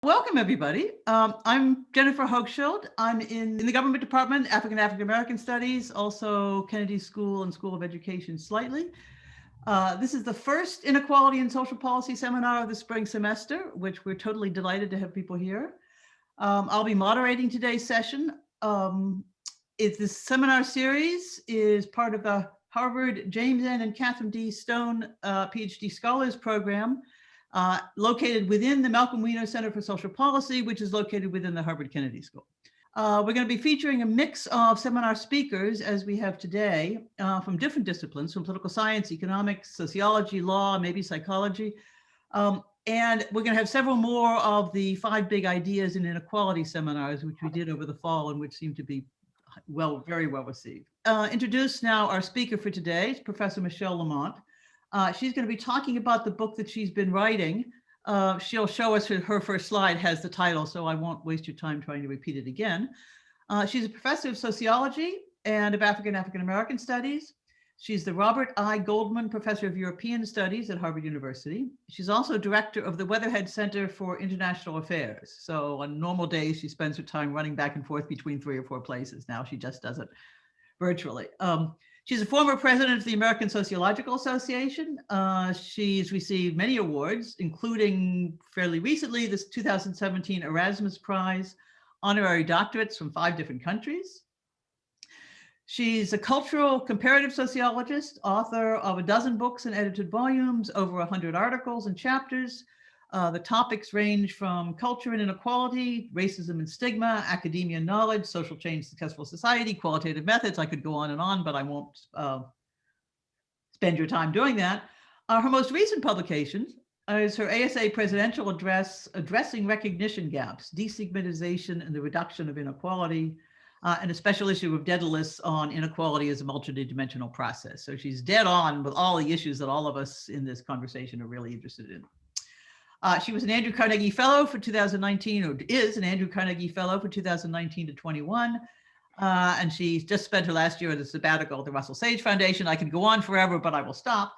Welcome, everybody. I'm Jennifer Hochschild. I'm in the Government Department, African American Studies, also Kennedy School and School of Education slightly. This is the first Inequality and Social Policy seminar of the spring semester, which we're totally delighted to have people here. I'll be moderating today's session. This seminar series is part of the Harvard James N. and Catherine D. Stone PhD Scholars Program, located within the Malcolm Weiner Center for Social Policy, which is located within the Harvard Kennedy School. We're going to be featuring a mix of seminar speakers, as we have today, from different disciplines, from political science, economics, sociology, law, maybe psychology. And we're going to have several more of the 5 big ideas in inequality seminars, which we did over the fall and which seem to be very well received. Introduce now our speaker for today, Professor Michelle Lamont. She's going to be talking about the book that she's been writing. She'll show us her first slide has the title, so I won't waste your time trying to repeat it again. She's a professor of sociology and of African American Studies. She's the Robert I. Goldman Professor of European Studies at Harvard University. She's also director of the Weatherhead Center for International Affairs. So on normal days, she spends her time running back and forth between 3 or 4 places. Now she just does it virtually. She's a former president of the American Sociological Association. She's received many awards, including fairly recently this 2017 Erasmus Prize, honorary doctorates from 5 different countries. She's a cultural comparative sociologist, author of a dozen books and edited volumes, over 100 articles and chapters. The topics range from culture and inequality, racism and stigma, academia and knowledge, social change, successful society, qualitative methods. I could go on, but I won't spend your time doing that. Her most recent publication is her ASA presidential address, Addressing Recognition Gaps, Destigmatization and the Reduction of Inequality, and a special issue of Daedalus on inequality as a multidimensional process. So she's dead on with all the issues that all of us in this conversation are really interested in. She was an Andrew Carnegie Fellow for 2019, or is an Andrew Carnegie Fellow for 2019 to 21. And she just spent her last year at a sabbatical at the Russell Sage Foundation. I could go on forever, but I will stop.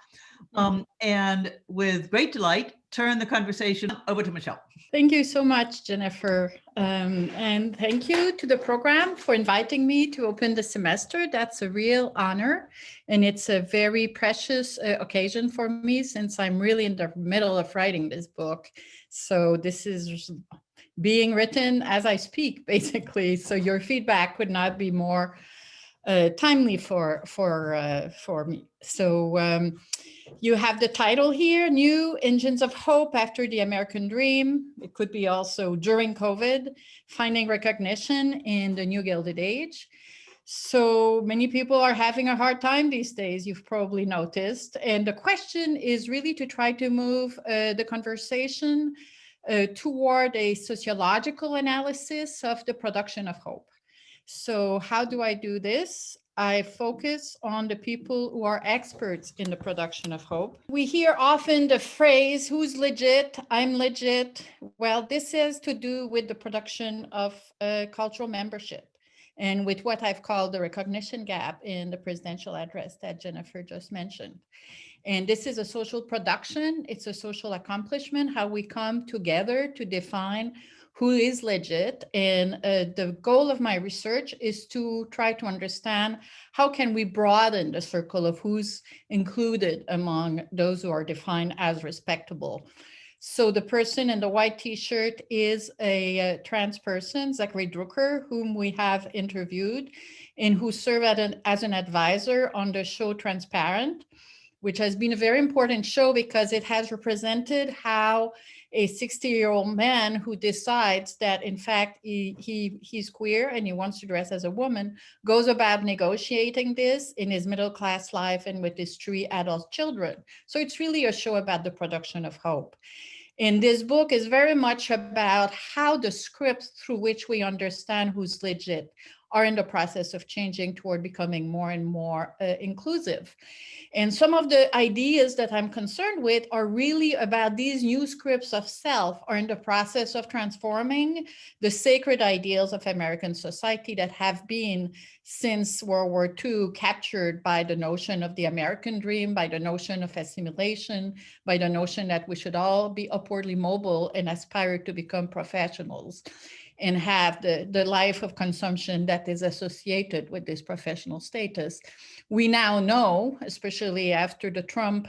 And with great delight, turn the conversation over to Michelle. Thank you so much, Jennifer. And thank you to the program for inviting me to open the semester. That's a real honor. And it's a very precious occasion for me since I'm really in the middle of writing this book. So this is being written as I speak, basically. So your feedback could not be more timely for me. So you have the title here, New Engines of Hope After the American Dream. It could be also during COVID, Finding Recognition in the New Gilded Age. So many people are having a hard time these days, you've probably noticed. And the question is really to try to move the conversation toward a sociological analysis of the production of hope. So how do I do this? I focus on the people who are experts in the production of hope. We hear often the phrase, who's legit? I'm legit. Well, this has to do with the production of cultural membership and with what I've called the recognition gap in the presidential address that Jennifer just mentioned. And this is a social production. It's a social accomplishment, how we come together to define who is legit. And the goal of my research is to try to understand how can we broaden the circle of who's included among those who are defined as respectable. So the person in the white t-shirt is a trans person, Zachary Drucker, whom we have interviewed and who served as an advisor on the show Transparent, which has been a very important show because it has represented how a 60-year-old man who decides that, in fact, he's queer and he wants to dress as a woman, goes about negotiating this in his middle-class life and with his 3 adult children. So it's really a show about the production of hope. And this book is very much about how the script through which we understand who's legit are in the process of changing toward becoming more and more inclusive. And some of the ideas that I'm concerned with are really about these new scripts of self are in the process of transforming the sacred ideals of American society that have been since World War II captured by the notion of the American dream, by the notion of assimilation, by the notion that we should all be upwardly mobile and aspire to become professionals and have the life of consumption that is associated with this professional status. We now know, especially after the Trump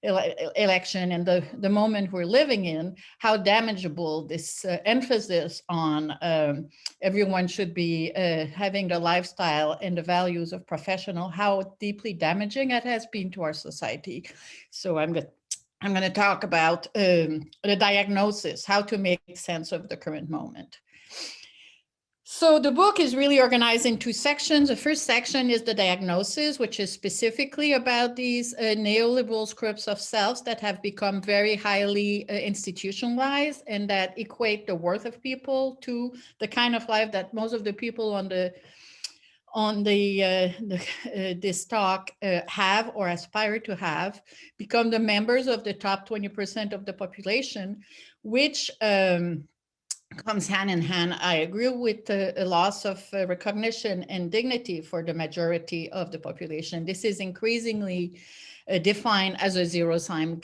election and the moment we're living in, how damageable this emphasis on everyone should be having the lifestyle and the values of professional, how deeply damaging it has been to our society. So I'm going to talk about the diagnosis, how to make sense of the current moment. So the book is really organized in 2 sections. The first section is the diagnosis, which is specifically about these neoliberal scripts of selves that have become very highly institutionalized and that equate the worth of people to the kind of life that most of the people on this talk have or aspire to have, become the members of the top 20% of the population, which comes hand in hand, I agree, with a loss of recognition and dignity for the majority of the population. This is increasingly defined as a zero-sum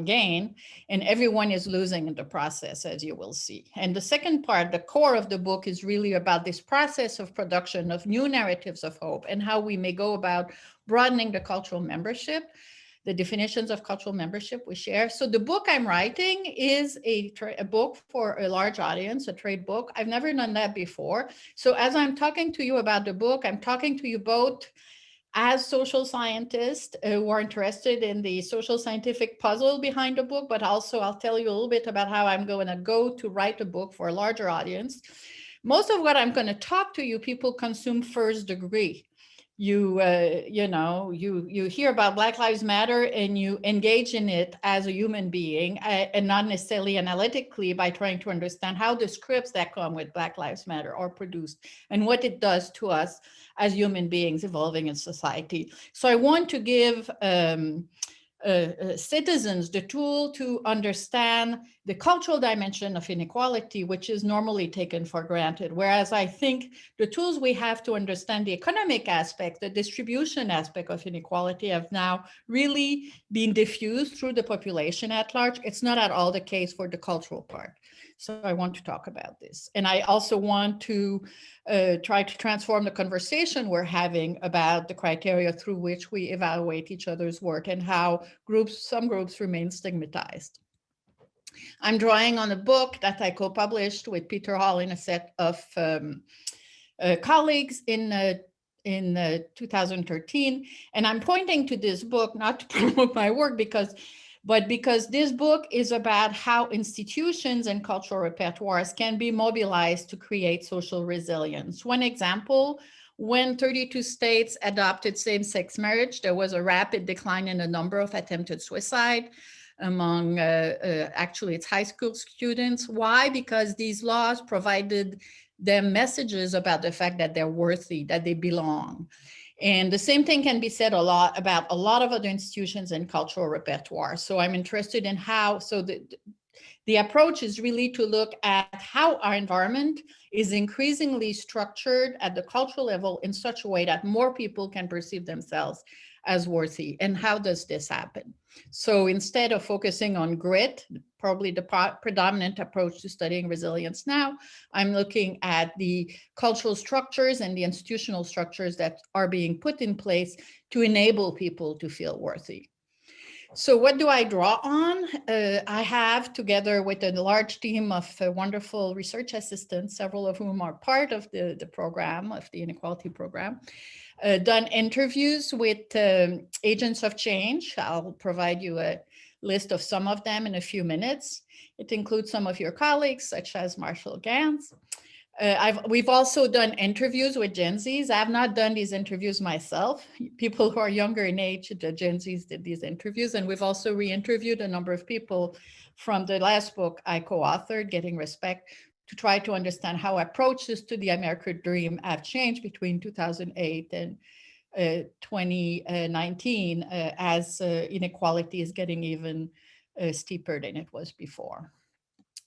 gain, and everyone is losing in the process, as you will see. And the second part, the core of the book, is really about this process of production of new narratives of hope and how we may go about broadening the cultural membership, the definitions of cultural membership we share. So the book I'm writing is a book for a large audience, a trade book. I've never done that before. So as I'm talking to you about the book, I'm talking to you both as social scientists who are interested in the social scientific puzzle behind the book, but also I'll tell you a little bit about how I'm going to go to write a book for a larger audience. Most of what I'm going to talk to you, people consume first degree. You hear about Black Lives Matter and you engage in it as a human being and not necessarily analytically by trying to understand how the scripts that come with Black Lives Matter are produced and what it does to us as human beings evolving in society. So I want to give citizens the tool to understand the cultural dimension of inequality, which is normally taken for granted. Whereas I think the tools we have to understand the economic aspect, the distribution aspect of inequality have now really been diffused through the population at large. It's not at all the case for the cultural part. So I want to talk about this. And I also want to try to transform the conversation we're having about the criteria through which we evaluate each other's work and how some groups remain stigmatized. I'm drawing on a book that I co-published with Peter Hall and a set of colleagues in 2013. And I'm pointing to this book, not to promote my work, but because this book is about how institutions and cultural repertoires can be mobilized to create social resilience. One example, when 32 states adopted same-sex marriage, there was a rapid decline in the number of attempted suicide among, actually it's high school students. Why? Because these laws provided them messages about the fact that they're worthy, that they belong. And the same thing can be said about a lot of other institutions and cultural repertoire. So I'm interested in how, so the approach is really to look at how our environment is increasingly structured at the cultural level in such a way that more people can perceive themselves as worthy. And how does this happen? So instead of focusing on grit, probably the predominant approach to studying resilience now, I'm looking at the cultural structures and the institutional structures that are being put in place to enable people to feel worthy. So what do I draw on? I have, together with a large team of wonderful research assistants, several of whom are part of the program, of the inequality program, done interviews with agents of change. I'll provide you a list of some of them in a few minutes. It includes some of your colleagues, such as Marshall Ganz. We've also done interviews with Gen Zs. I have not done these interviews myself. People who are younger in age, the Gen Zs did these interviews, and we've also re-interviewed a number of people from the last book I co-authored, Getting Respect, to try to understand how approaches to the American dream have changed between 2008 and 2019 as inequality is getting even steeper than it was before.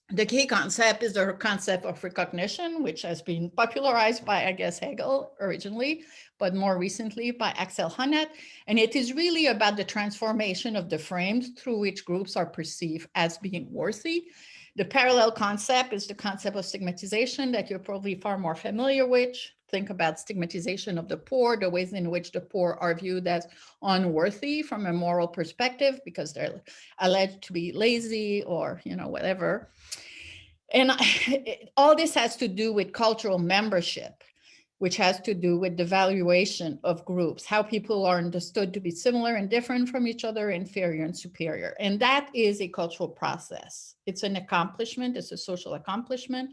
The key concept is the concept of recognition, which has been popularized by, I guess, Hegel originally, but more recently by Axel Honneth. And it is really about the transformation of the frames through which groups are perceived as being worthy. The parallel concept is the concept of stigmatization that you're probably far more familiar with. Think about stigmatization of the poor, the ways in which the poor are viewed as unworthy from a moral perspective because they're alleged to be lazy or, whatever. And all this has to do with cultural membership, which has to do with the valuation of groups, how people are understood to be similar and different from each other, inferior and superior. And that is a cultural process. It's an accomplishment, it's a social accomplishment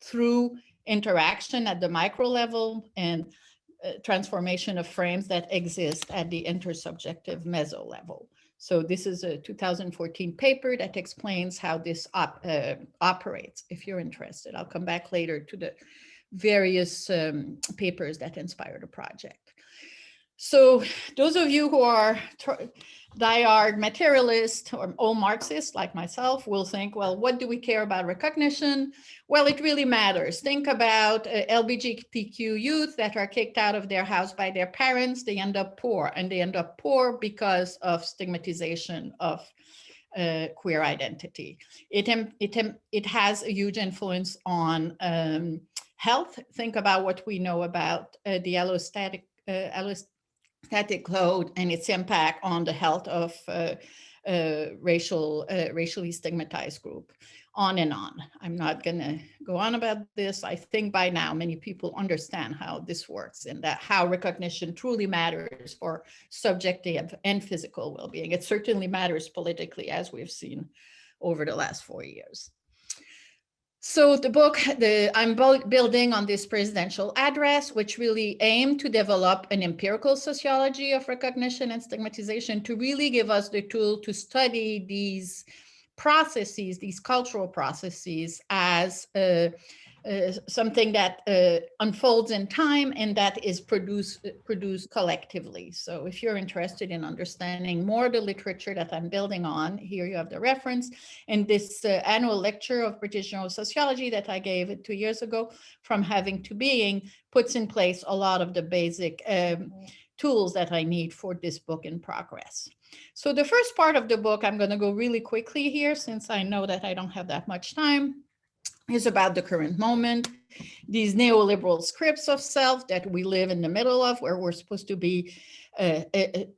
through interaction at the micro level and transformation of frames that exist at the intersubjective meso level. So this is a 2014 paper that explains how this operates, if you're interested. I'll come back later to the various papers that inspired the project. So those of you who are diehard materialists or old Marxists like myself will think, well, what do we care about recognition? Well, it really matters. Think about LGBTQ youth that are kicked out of their house by their parents. They end up poor, and they end up poor because of stigmatization of queer identity. It has a huge influence on health. Think about what we know about the allostatic load and its impact on the health of racially stigmatized group, on and on. I'm not going to go on about this. I think by now many people understand how this works and that how recognition truly matters for subjective and physical well-being. It certainly matters politically, as we've seen over the last 4 years. So the book, I'm building on this presidential address, which really aimed to develop an empirical sociology of recognition and stigmatization to really give us the tool to study these processes, these cultural processes as something that unfolds in time and that is produced collectively. So if you're interested in understanding more the literature that I'm building on, here you have the reference. And this annual lecture of British Journal of Sociology that I gave 2 years ago, From Having to Being, puts in place a lot of the basic tools that I need for this book in progress. So the first part of the book, I'm going to go really quickly here since I know that I don't have that much time, is about the current moment, these neoliberal scripts of self that we live in the middle of, where we're supposed to be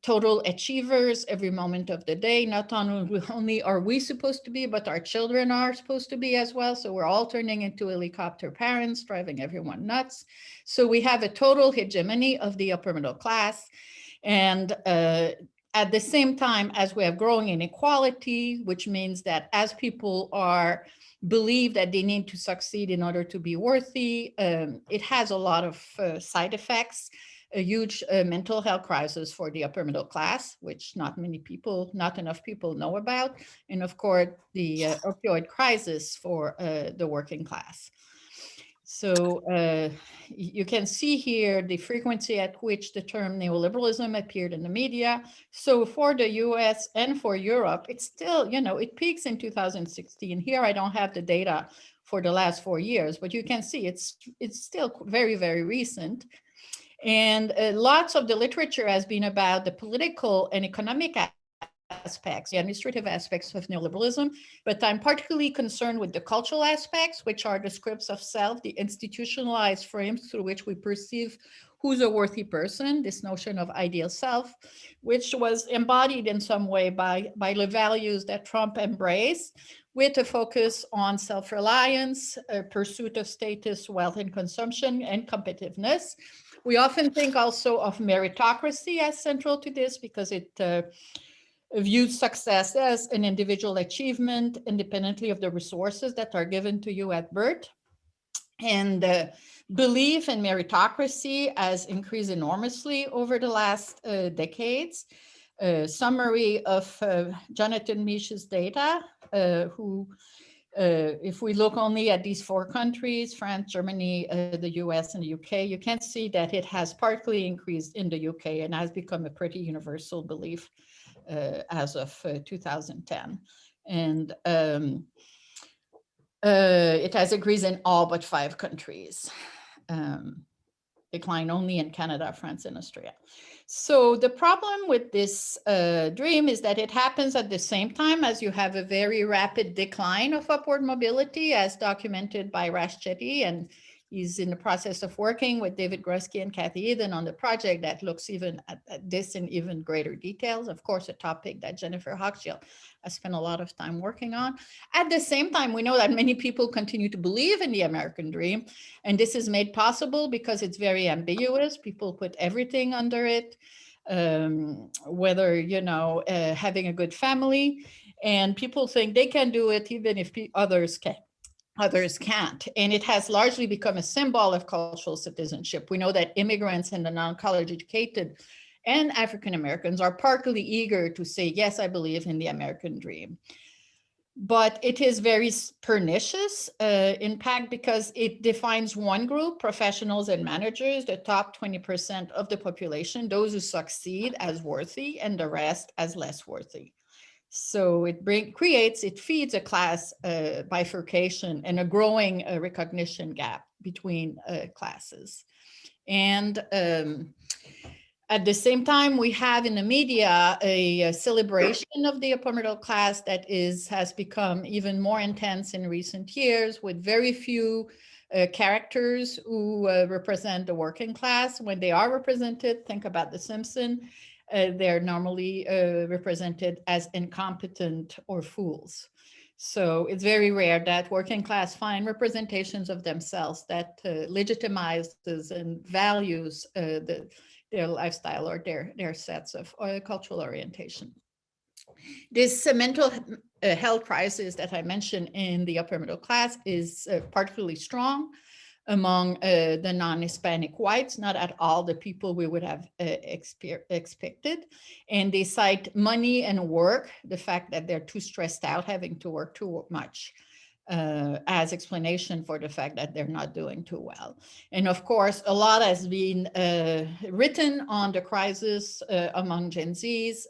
total achievers every moment of the day. Not only are we supposed to be, but our children are supposed to be as well. So we're all turning into helicopter parents, driving everyone nuts. So we have a total hegemony of the upper middle class. And at the same time as we have growing inequality, which means that as people believe that they need to succeed in order to be worthy, it has a lot of side effects, a huge mental health crisis for the upper middle class, which not enough people know about, and of course the opioid crisis for the working class. So you can see here the frequency at which the term neoliberalism appeared in the media. So for the US and for Europe, it's still, it peaks in 2016. Here I don't have the data for the last 4 years, but you can see it's still very, very recent. And lots of the literature has been about the political and economic aspects, the administrative aspects of neoliberalism, but I'm particularly concerned with the cultural aspects, which are the scripts of self, the institutionalized frames through which we perceive who's a worthy person, this notion of ideal self, which was embodied in some way by the values that Trump embraced, with a focus on self-reliance, pursuit of status, wealth, and consumption, and competitiveness. We often think also of meritocracy as central to this because it views success as an individual achievement independently of the resources that are given to you at birth. And belief in meritocracy has increased enormously over the last decades. A summary of Jonathan Miche's data, who If we look only at these 4 countries, France, Germany, the US, and the UK, you can see that it has partly increased in the UK and has become a pretty universal belief as of 2010. And it has increased in all but 5 countries. Decline only in Canada, France, and Australia. So the problem with this dream is that it happens at the same time as you have a very rapid decline of upward mobility, as documented by Rash Chetty, and he's in the process of working with David Grusky and Kathy Eden on the project that looks even at this in even greater details. Of course, a topic that Jennifer Hochschild has spent a lot of time working on. At the same time, we know that many people continue to believe in the American dream, and this is made possible because it's very ambiguous. People put everything under it, whether, you know, having a good family, and people think they can do it even if others can't. And it has largely become a symbol of cultural citizenship. We know that immigrants and the non-college educated and African Americans are partly eager to say, yes, I believe in the American dream. But it is very pernicious impact because it defines one group, professionals and managers, the top 20% of the population, those who succeed, as worthy, and the rest as less worthy. So it feeds a class bifurcation and a growing recognition gap between classes. And at the same time, we have in the media a celebration of the upper middle class that has become even more intense in recent years, with very few characters who represent the working class. When they are represented, think about The Simpsons, they're normally represented as incompetent or fools. So it's very rare that working class find representations of themselves that legitimizes and values their lifestyle or their sets of cultural orientation. This mental health crisis that I mentioned in the upper middle class is particularly strong among the non-Hispanic whites, not at all the people we would have expected. And they cite money and work, the fact that they're too stressed out, having to work too much, as explanation for the fact that they're not doing too well. And of course, a lot has been written on the crisis among Gen Zs.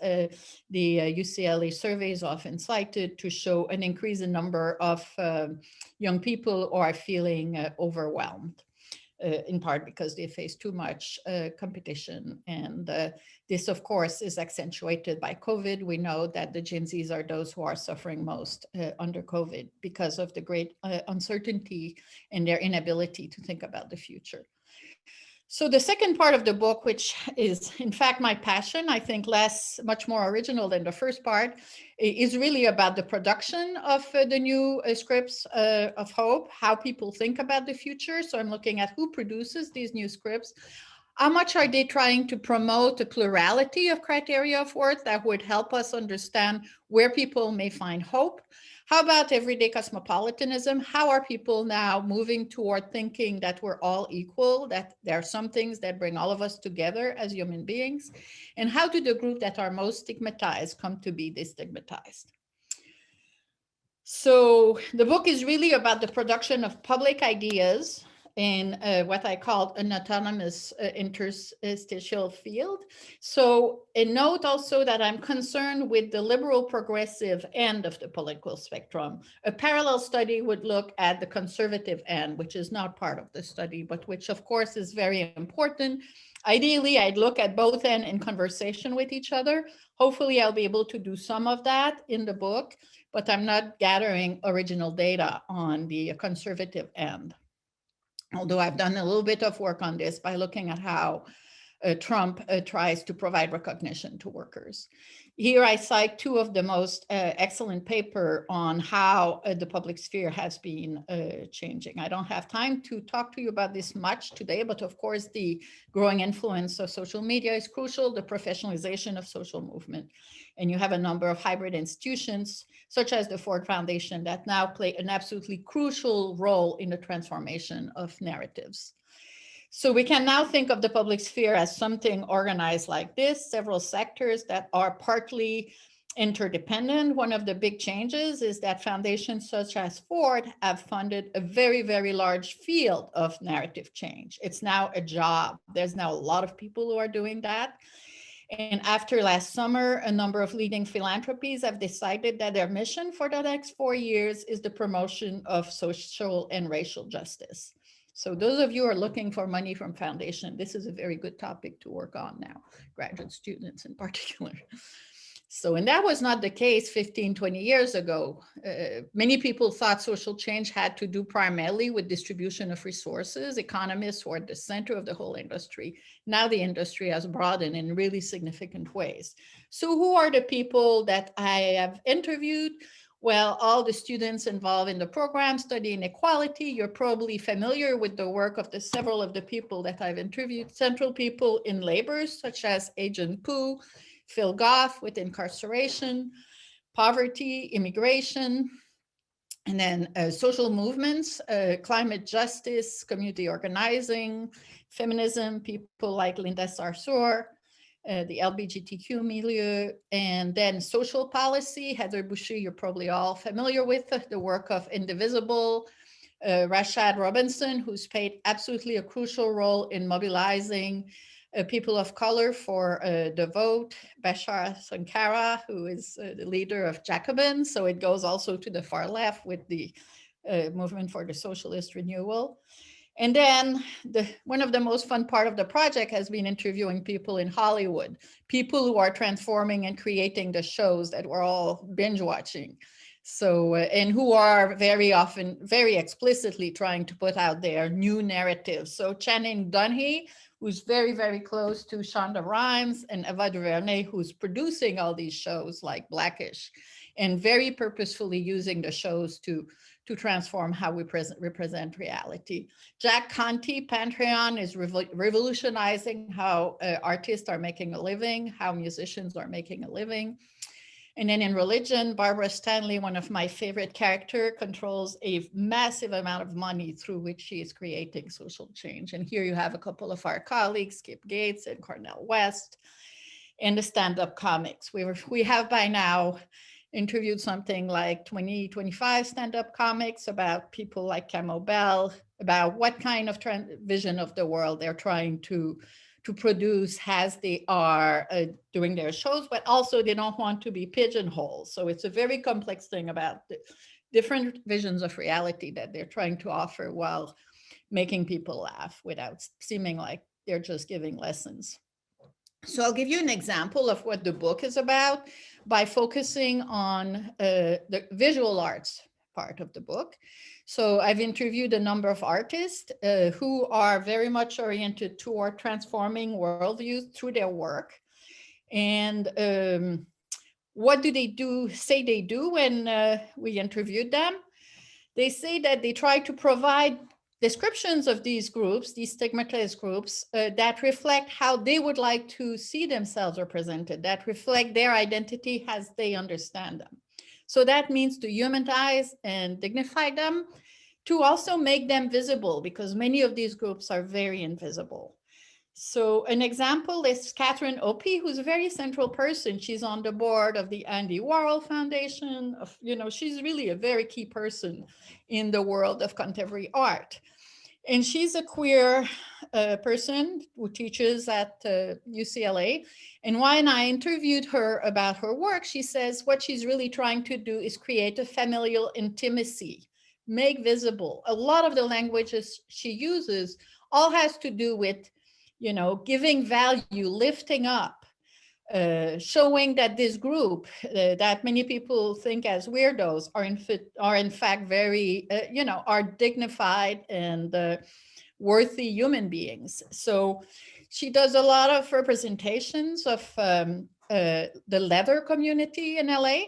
The UCLA survey is often cited to show an increase in number of young people who are feeling overwhelmed. In part because they face too much competition. And this, of course, is accentuated by COVID. We know that the Gen Zs are those who are suffering most under COVID because of the great uncertainty and their inability to think about the future. So the second part of the book, which is in fact my passion, I think much more original than the first part, is really about the production of the new scripts of hope, how people think about the future. So I'm looking at who produces these new scripts. How much are they trying to promote a plurality of criteria of worth that would help us understand where people may find hope? How about everyday cosmopolitanism? How are people now moving toward thinking that we're all equal, that there are some things that bring all of us together as human beings? And how do the group that are most stigmatized come to be destigmatized? So the book is really about the production of public ideas in what I called an autonomous interstitial field. So a note also that I'm concerned with the liberal progressive end of the political spectrum. A parallel study would look at the conservative end, which is not part of the study, but which of course is very important. Ideally, I'd look at both ends in conversation with each other. Hopefully I'll be able to do some of that in the book, but I'm not gathering original data on the conservative end. Although I've done a little bit of work on this by looking at how Trump tries to provide recognition to workers. Here I cite two of the most excellent paper on how the public sphere has been changing. I don't have time to talk to you about this much today, but of course the growing influence of social media is crucial, the professionalization of social movement. And you have a number of hybrid institutions, such as the Ford Foundation, that now play an absolutely crucial role in the transformation of narratives. So we can now think of the public sphere as something organized like this, several sectors that are partly interdependent. One of the big changes is that foundations such as Ford have funded a very, very large field of narrative change. It's now a job. There's now a lot of people who are doing that. And after last summer, a number of leading philanthropies have decided that their mission for the next 4 years is the promotion of social and racial justice. So those of you who are looking for money from foundation, this is a very good topic to work on now, graduate students in particular. So, and that was not the case 15, 20 years ago. Many people thought social change had to do primarily with distribution of resources. Economists were at the center of the whole industry. Now the industry has broadened in really significant ways. So who are the people that I have interviewed? Well, all the students involved in the program studying equality. You're probably familiar with the work of several of the people that I've interviewed, central people in labor, such as Agent Poo, Phil Goff with incarceration, poverty, immigration, and then social movements, climate justice, community organizing, feminism, people like Linda Sarsour, the LGBTQ milieu, and then social policy. Heather Bouchy, you're probably all familiar with the work of Indivisible, Rashad Robinson, who's played absolutely a crucial role in mobilizing people of color for the vote, Bashar Sankara, who is the leader of Jacobins. So it goes also to the far left with the movement for the socialist renewal. And then one of the most fun part of the project has been interviewing people in Hollywood, people who are transforming and creating the shows that we're all binge watching. So, and who are very often, very explicitly trying to put out their new narratives. So Channing Dunhee, who's very, very close to Shonda Rhimes, and Ava DuVernay, who's producing all these shows like Blackish, and very purposefully using the shows to transform how we represent reality. Jack Conte, Pantheon, is revolutionizing how artists are making a living, how musicians are making a living. And then in religion, Barbara Stanley, one of my favorite characters, controls a massive amount of money through which she is creating social change. And here you have a couple of our colleagues, Skip Gates and Cornel West, and the stand-up comics. We have by now interviewed something like 20, 25 stand-up comics about people like Camo Bell, about what kind of vision of the world they're trying to produce as they are doing their shows, but also they don't want to be pigeonholed. So it's a very complex thing about the different visions of reality that they're trying to offer while making people laugh without seeming like they're just giving lessons. So I'll give you an example of what the book is about by focusing on the visual arts part of the book. So I've interviewed a number of artists who are very much oriented toward transforming worldviews through their work. And what do they say they do when we interviewed them? They say that they try to provide descriptions of these groups, these stigmatized groups, that reflect how they would like to see themselves represented, that reflect their identity as they understand them. So that means to humanize and dignify them, to also make them visible, because many of these groups are very invisible. So an example is Catherine Opie, who's a very central person. She's on the board of the Andy Warhol Foundation. She's really a very key person in the world of contemporary art. And she's a queer person who teaches at UCLA. And when I interviewed her about her work, she says what she's really trying to do is create a familial intimacy, make visible. A lot of the languages she uses all has to do with, giving value, lifting up, showing that this group that many people think as weirdos are in fact very, are dignified and worthy human beings. So she does a lot of representations of the leather community in LA.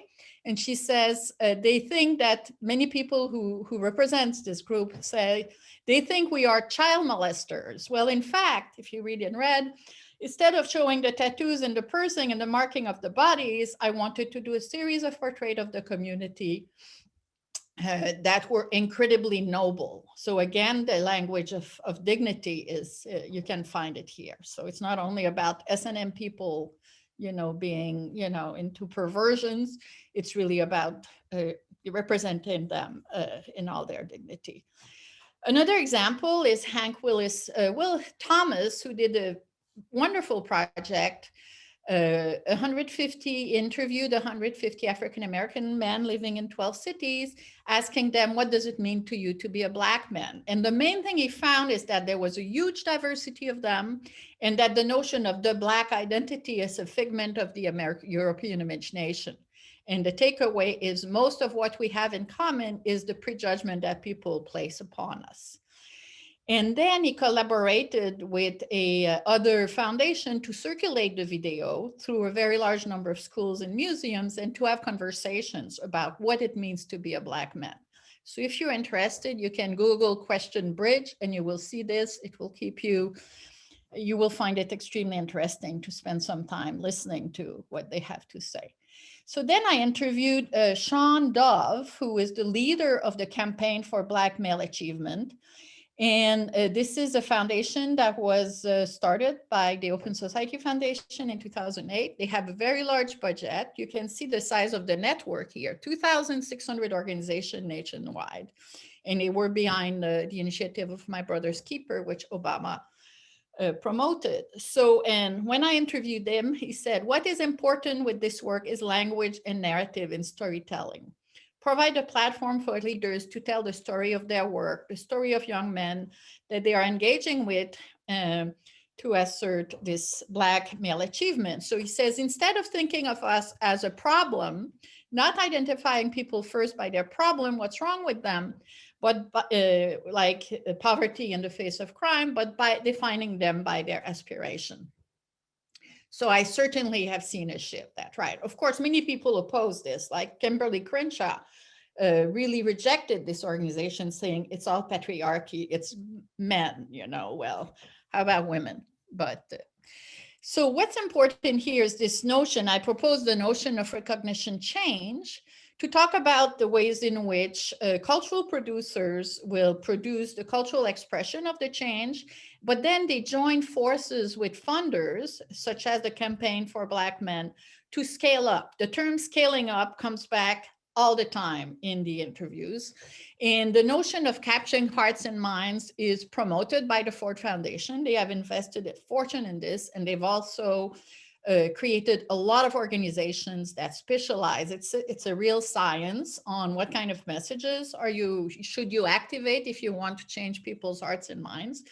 And she says they think that many people who represents this group say they think we are child molesters. Well, in fact, if you read in red, instead of showing the tattoos and the piercing and the marking of the bodies, I wanted to do a series of portraits of the community that were incredibly noble. So again, the language of dignity is, you can find it here. So it's not only about S&M people, being, into perversions. It's really about representing them in all their dignity. Another example is Hank Will Thomas, who did a wonderful project. interviewed 150 African American men living in 12 cities, asking them, what does it mean to you to be a Black man? And the main thing he found is that there was a huge diversity of them, and that the notion of the Black identity is a figment of the European imagination. And the takeaway is most of what we have in common is the prejudgment that people place upon us. And then he collaborated with a other foundation to circulate the video through a very large number of schools and museums, and to have conversations about what it means to be a Black man. So if you're interested, you can Google Question Bridge and you will see this. It will keep you will find it extremely interesting to spend some time listening to what they have to say. So then I interviewed Sean Dove, who is the leader of the Campaign for Black Male Achievement. And this is a foundation that was started by the Open Society Foundation in 2008. They have a very large budget. You can see the size of the network here, 2,600 organizations nationwide. And they were behind the initiative of My Brother's Keeper, which Obama promoted. So, and when I interviewed him, he said, what is important with this work is language and narrative and storytelling. Provide a platform for leaders to tell the story of their work, the story of young men that they are engaging with to assert this Black male achievement. So he says, instead of thinking of us as a problem, not identifying people first by their problem, what's wrong with them, but like poverty in the face of crime, but by defining them by their aspiration. So I certainly have seen a shift that, right? Of course, many people oppose this, like Kimberly Crenshaw really rejected this organization, saying it's all patriarchy, it's men, well, how about women? But so what's important here is this notion, I propose the notion of recognition change to talk about the ways in which cultural producers will produce the cultural expression of the change, but then they join forces with funders, such as the Campaign for Black Men, to scale up. The term scaling up comes back all the time in the interviews. And the notion of capturing hearts and minds is promoted by the Ford Foundation. They have invested a fortune in this, and they've also created a lot of organizations that specialize. It's a real science on what kind of messages should you activate if you want to change people's hearts and minds.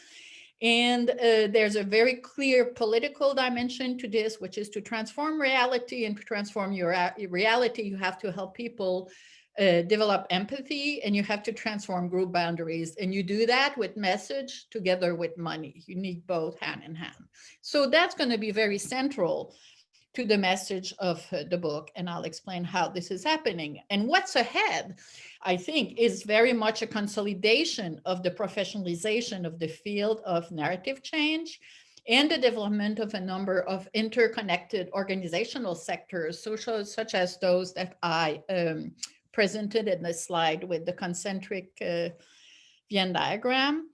And there's a very clear political dimension to this, which is to transform reality. And to transform your reality, you have to help people develop empathy, and you have to transform group boundaries. And you do that with message together with money. You need both hand in hand. So that's going to be very central to the message of the book. And I'll explain how this is happening. And what's ahead, I think, is very much a consolidation of the professionalization of the field of narrative change and the development of a number of interconnected organizational sectors, such as those that I presented in the slide with the concentric Venn diagram.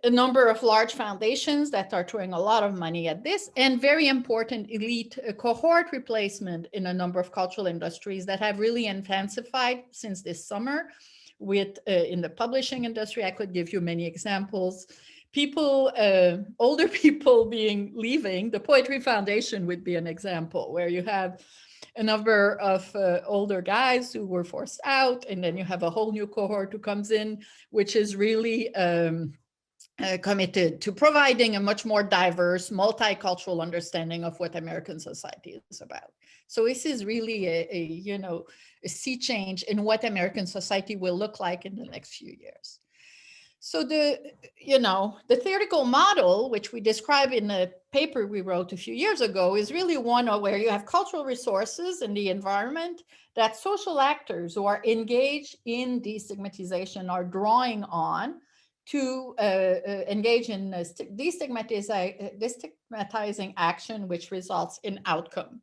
A number of large foundations that are throwing a lot of money at this, and very important elite cohort replacement in a number of cultural industries that have really intensified since this summer. With in the publishing industry, I could give you many examples. People, older people leaving. The Poetry Foundation would be an example, where you have a number of older guys who were forced out, and then you have a whole new cohort who comes in, which is really committed to providing a much more diverse, multicultural understanding of what American society is about. So this is really a sea change in what American society will look like in the next few years. So the theoretical model, which we describe in a paper we wrote a few years ago, is really one where you have cultural resources in the environment that social actors who are engaged in destigmatization are drawing on to engage in destigmatizing action, which results in outcome.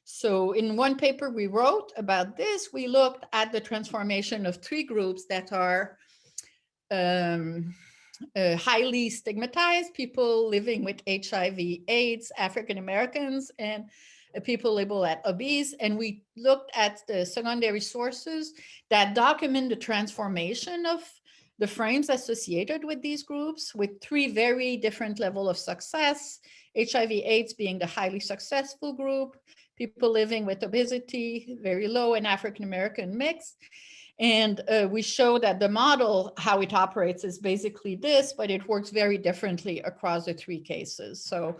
So in one paper we wrote about this, we looked at the transformation of 3 groups that are highly stigmatized: people living with HIV, AIDS, African Americans, and people labeled as obese, and we looked at the secondary sources that document the transformation of the frames associated with these groups, with 3 very different levels of success. HIV/AIDS being the highly successful group, people living with obesity, very low, and African American mix. And we show that the model, how it operates, is basically this, but it works very differently across the 3 cases. So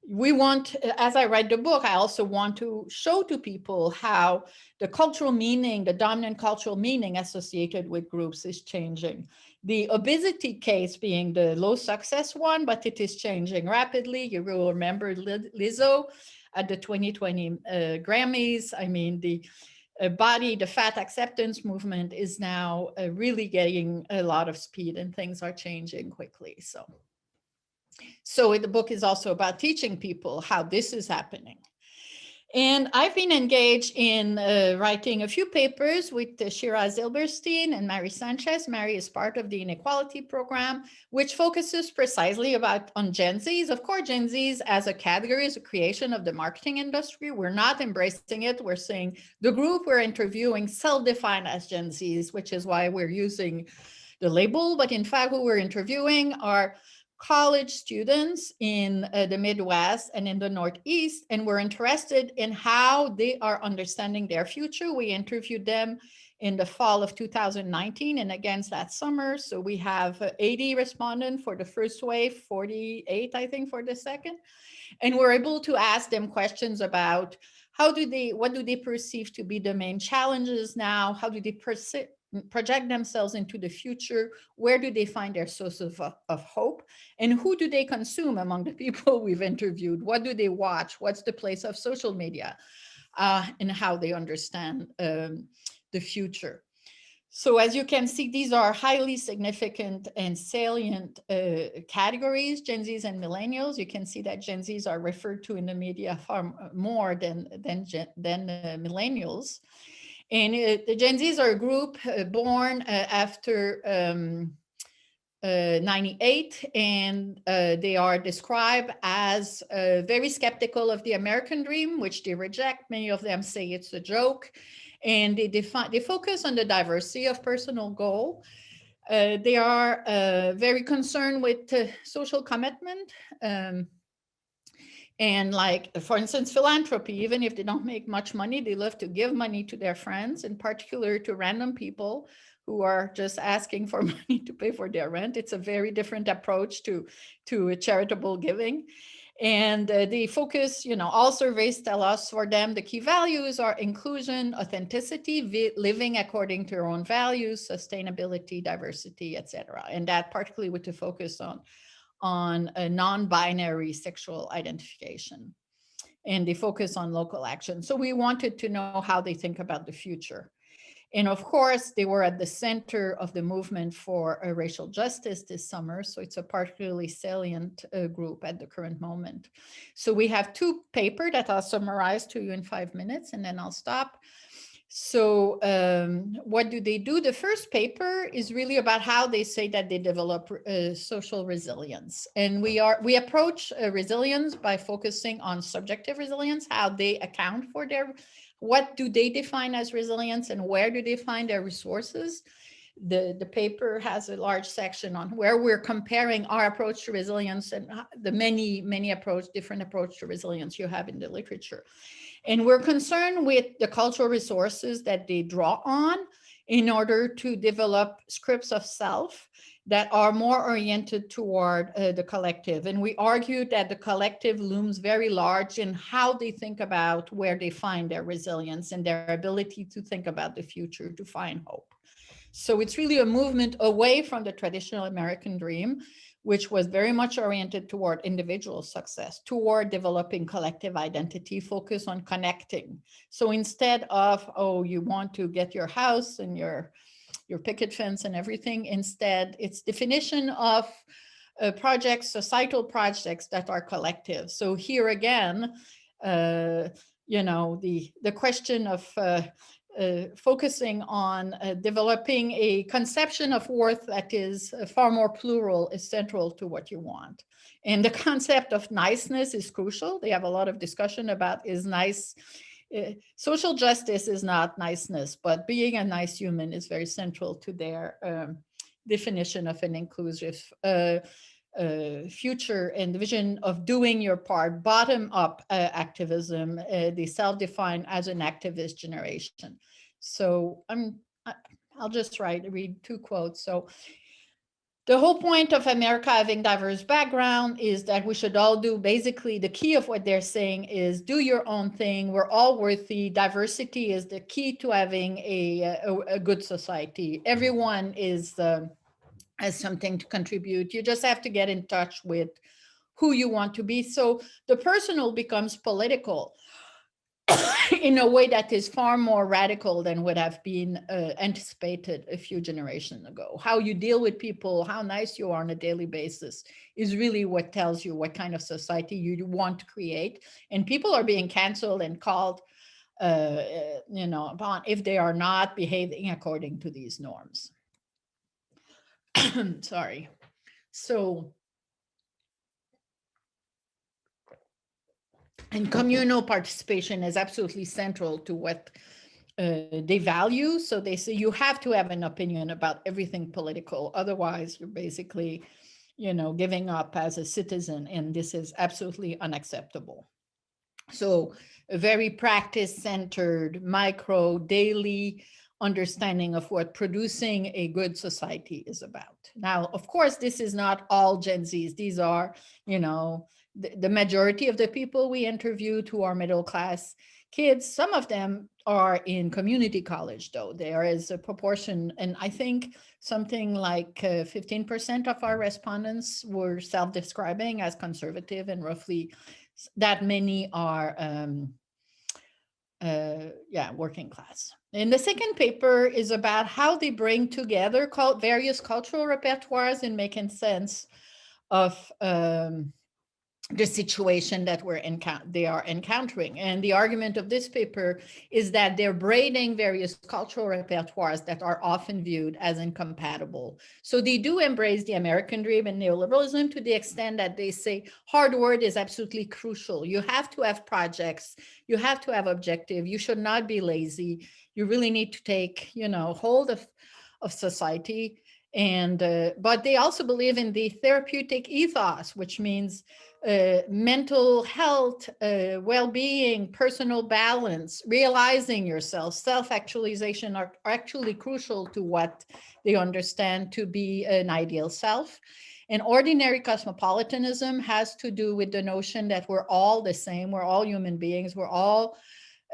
we want, as I write the book, I also want to show to people how the cultural meaning, the dominant cultural meaning associated with groups is changing. The obesity case being the low success one, but it is changing rapidly. You will remember Lizzo at the 2020 Grammys. I mean, the the fat acceptance movement is now really getting a lot of speed, and things are changing quickly. So the book is also about teaching people how this is happening. And I've been engaged in writing a few papers with Shira Zilberstein and Mary Sanchez. Mary is part of the Inequality Program, which focuses precisely on Gen Zs. Of course, Gen Zs as a category is a creation of the marketing industry. We're not embracing it. We're saying the group we're interviewing self-define as Gen Zs, which is why we're using the label. But in fact, who we're interviewing are college students in the Midwest and in the Northeast, and we're interested in how they are understanding their future. We interviewed them in the fall of 2019 and again last summer. So we have 80 respondents for the first wave, 48, I think, for the second. And we're able to ask them questions about what do they perceive to be the main challenges now? How do they project themselves into the future? Where do they find their source of hope? And who do they consume among the people we've interviewed? What do they watch? What's the place of social media? And how they understand the future. So as you can see, these are highly significant and salient categories, Gen Zs and millennials. You can see that Gen Zs are referred to in the media far more than millennials. And the Gen Zs are a group born after 98, and they are described as very skeptical of the American dream, which they reject. Many of them say it's a joke, and they focus on the diversity of personal goal. They are very concerned with social commitment. And like, for instance, philanthropy, even if they don't make much money, they love to give money to their friends, in particular to random people who are just asking for money to pay for their rent. It's a very different approach to charitable giving. And they focus, all surveys tell us for them, the key values are inclusion, authenticity, living according to your own values, sustainability, diversity, etc. And that particularly with the focus on a non-binary sexual identification. And they focus on local action. So we wanted to know how they think about the future. And of course, they were at the center of the movement for racial justice this summer. So it's a particularly salient group at the current moment. So we have 2 papers that I'll summarize to you in 5 minutes, and then I'll stop. So what do they do? The first paper is really about how they say that they develop social resilience. And we approach resilience by focusing on subjective resilience, how they account for what do they define as resilience and where do they find their resources. The paper has a large section on where we're comparing our approach to resilience and the many different approach to resilience you have in the literature. And we're concerned with the cultural resources that they draw on in order to develop scripts of self that are more oriented toward the collective. And we argued that the collective looms very large in how they think about where they find their resilience and their ability to think about the future, to find hope. So it's really a movement away from the traditional American dream, which was very much oriented toward individual success, toward developing collective identity, focus on connecting. So instead of, you want to get your house and your picket fence and everything, instead it's definition of projects, societal projects that are collective. So here again, the question of focusing on developing a conception of worth that is far more plural, is central to what you want. And the concept of niceness is crucial. They have a lot of discussion about is nice. Social justice is not niceness, but being a nice human is very central to their definition of an inclusive future and the vision of doing your part, bottom-up activism. They self-define as an activist generation. So I'll just read two quotes. So the whole point of America having diverse background is that we should all do, basically the key of what they're saying is do your own thing. We're all worthy. Diversity is the key to having a good society. Everyone has something to contribute. You just have to get in touch with who you want to be. So the personal becomes political in a way that is far more radical than would have been anticipated a few generations ago. How you deal with people, how nice you are on a daily basis is really what tells you what kind of society you want to create. And people are being canceled and called, upon if they are not behaving according to these norms. Sorry. So, and communal participation is absolutely central to what they value. So they say you have to have an opinion about everything political. Otherwise, you're basically, giving up as a citizen. And this is absolutely unacceptable. So a very practice-centered, micro, daily understanding of what producing a good society is about. Now, of course, this is not all Gen Zs. These are, the majority of the people we interviewed who are middle class kids. Some of them are in community college, though. There is a proportion, and I think something like 15% of our respondents were self-describing as conservative, and roughly that many are working class. And the second paper is about how they bring together various cultural repertoires in making sense of the situation that they are encountering. And the argument of this paper is that they're braiding various cultural repertoires that are often viewed as incompatible. So they do embrace the American dream and neoliberalism to the extent that they say hard work is absolutely crucial. You have to have projects, you have to have objective, you should not be lazy. You really need to take, hold of society. And but they also believe in the therapeutic ethos, which means mental health, well-being, personal balance, realizing yourself, self-actualization are actually crucial to what they understand to be an ideal self. And ordinary cosmopolitanism has to do with the notion that we're all the same, we're all human beings, we're all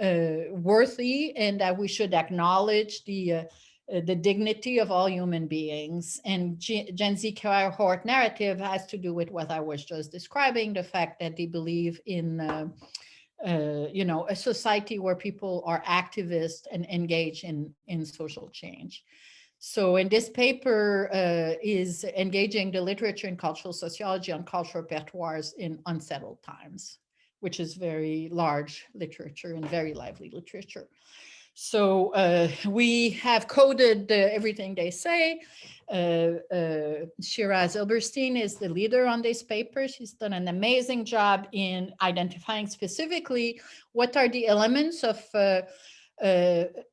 worthy, and that we should acknowledge the dignity of all human beings. And Gen Z cohort narrative has to do with what I was just describing, the fact that they believe in, a society where people are activists and engage in social change. So in this paper is engaging the literature and cultural sociology on cultural repertoires in unsettled times, which is very large literature and very lively literature. So we have coded everything they say. Shiraz Ilberstein is the leader on this paper. She's done an amazing job in identifying specifically what are the elements of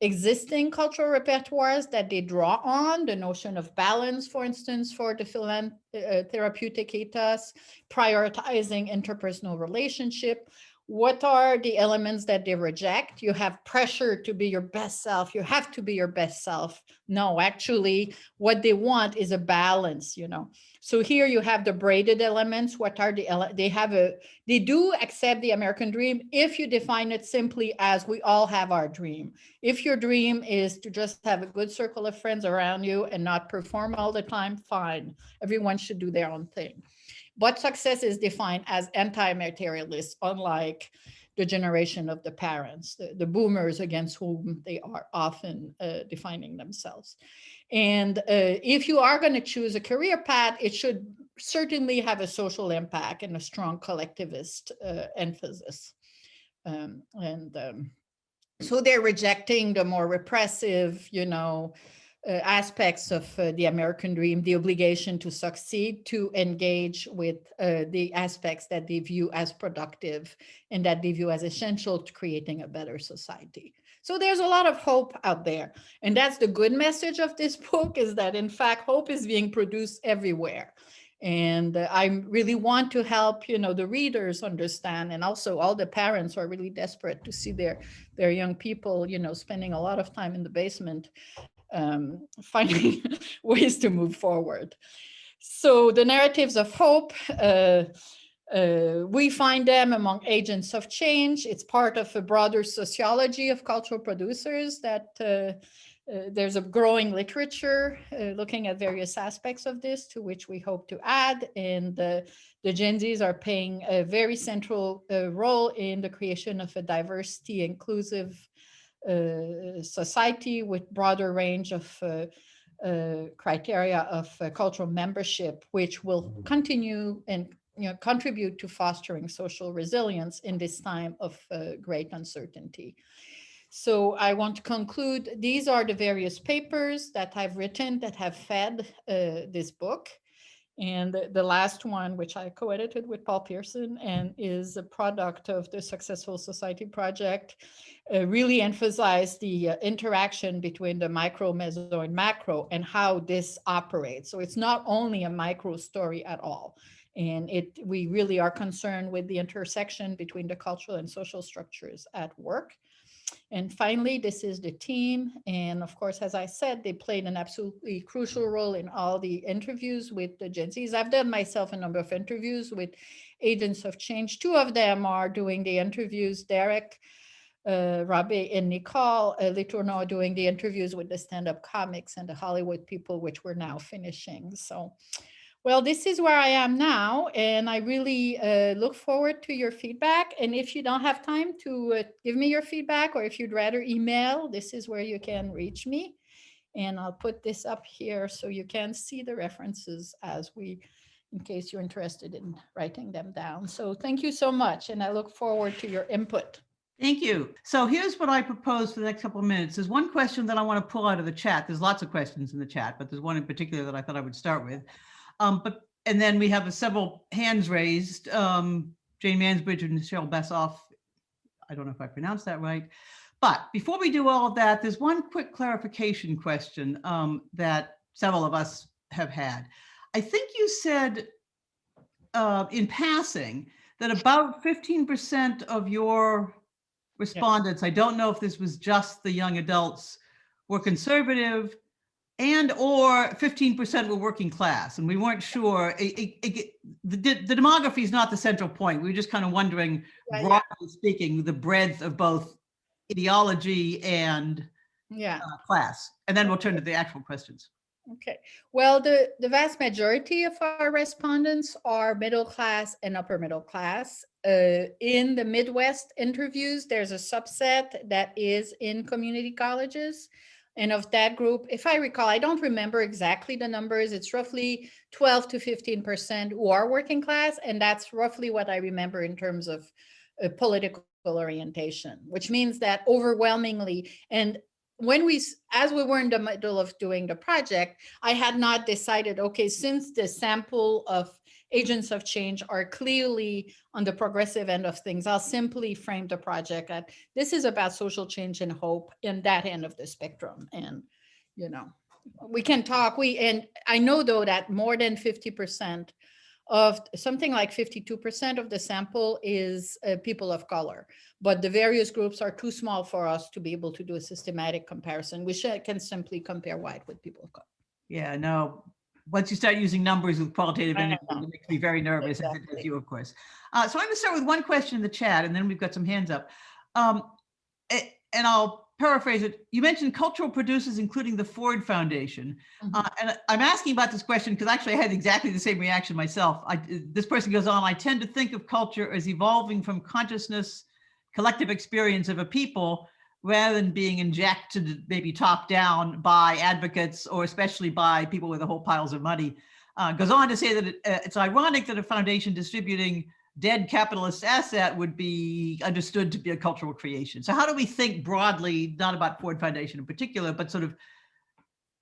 existing cultural repertoires that they draw on, the notion of balance, for instance, for the therapeutic ethos, prioritizing interpersonal relationship. What are the elements that they reject? You have pressure to be your best self. You have to be your best self. No, actually, what they want is a balance, So here you have the braided elements. What are they do accept the American dream if you define it simply as we all have our dream. If your dream is to just have a good circle of friends around you and not perform all the time, fine. Everyone should do their own thing. But success is defined as anti-materialist, unlike the generation of the parents, the boomers against whom they are often defining themselves. And if you are going to choose a career path, it should certainly have a social impact and a strong collectivist emphasis. So they're rejecting the more repressive, aspects of the American dream, the obligation to succeed, to engage with the aspects that they view as productive and that they view as essential to creating a better society. So there's a lot of hope out there. And that's the good message of this book, is that in fact, hope is being produced everywhere. And I really want to help, the readers understand, and also all the parents who are really desperate to see their young people, spending a lot of time in the basement, finding ways to move forward. So the narratives of hope, we find them among agents of change. It's part of a broader sociology of cultural producers that there's a growing literature looking at various aspects of this, to which we hope to add. And the Gen Zs are playing a very central role in the creation of a diversity, inclusive society with broader range of criteria of cultural membership, which will continue and contribute to fostering social resilience in this time of great uncertainty. So I want to conclude. These are the various papers that I've written that have fed this book. And the last one, which I co-edited with Paul Pearson, and is a product of the Successful Society Project, really emphasized the interaction between the micro, meso, and macro, and how this operates. So it's not only a micro story at all. And we really are concerned with the intersection between the cultural and social structures at work. And finally, this is the team. And of course, as I said, they played an absolutely crucial role in all the interviews with the Gen Zs. I've done myself a number of interviews with agents of change. Two of them are doing the interviews, Derek, Rabe, and Nicole Letourneau doing the interviews with the stand-up comics and the Hollywood people, which we're now finishing. So, well, this is where I am now, and I really look forward to your feedback. And if you don't have time to give me your feedback, or if you'd rather email, this is where you can reach me. And I'll put this up here so you can see the references in case you're interested in writing them down. So thank you so much, and I look forward to your input. Thank you. So here's what I propose for the next couple of minutes. There's one question that I want to pull out of the chat. There's lots of questions in the chat, but there's one in particular that I thought I would start with. And then we have several hands raised. Jane Mansbridge and Michelle Bessoff. I don't know if I pronounced that right. But before we do all of that, there's one quick clarification question that several of us have had. I think you said in passing that about 15% of your respondents, I don't know if this was just the young adults, were conservative, and or 15% were working class, and we weren't sure. The demography is not the central point. We were just kind of wondering, broadly speaking, the breadth of both ideology and class. And then we'll turn to the actual questions. Okay. Well, the vast majority of our respondents are middle class and upper middle class. In the Midwest interviews, there's a subset that is in community colleges. And of that group, if I recall, I don't remember exactly the numbers, it's roughly 12 to 15% who are working class. And that's roughly what I remember in terms of political orientation, which means that overwhelmingly, and as we were in the middle of doing the project, I had not decided, okay, since the sample of agents of change are clearly on the progressive end of things, I'll simply frame the project at this is about social change and hope in that end of the spectrum. And, we can talk, and I know though that more than 50% of something like 52% of the sample is people of color, but the various groups are too small for us to be able to do a systematic comparison. We can simply compare white with people of color. Yeah, no. Once you start using numbers with qualitative interviews, it makes me very nervous, exactly. As it does you, of course. So I'm going to start with one question in the chat, and then we've got some hands up. And I'll paraphrase it. You mentioned cultural producers, including the Ford Foundation. And I'm asking about this question because actually I had exactly the same reaction myself. This person goes on, I tend to think of culture as evolving from consciousness, collective experience of a people, rather than being injected maybe top down by advocates or especially by people with whole piles of money. Goes on to say that it's ironic that a foundation distributing dead capitalist asset would be understood to be a cultural creation. So how do we think broadly, not about Ford Foundation in particular, but sort of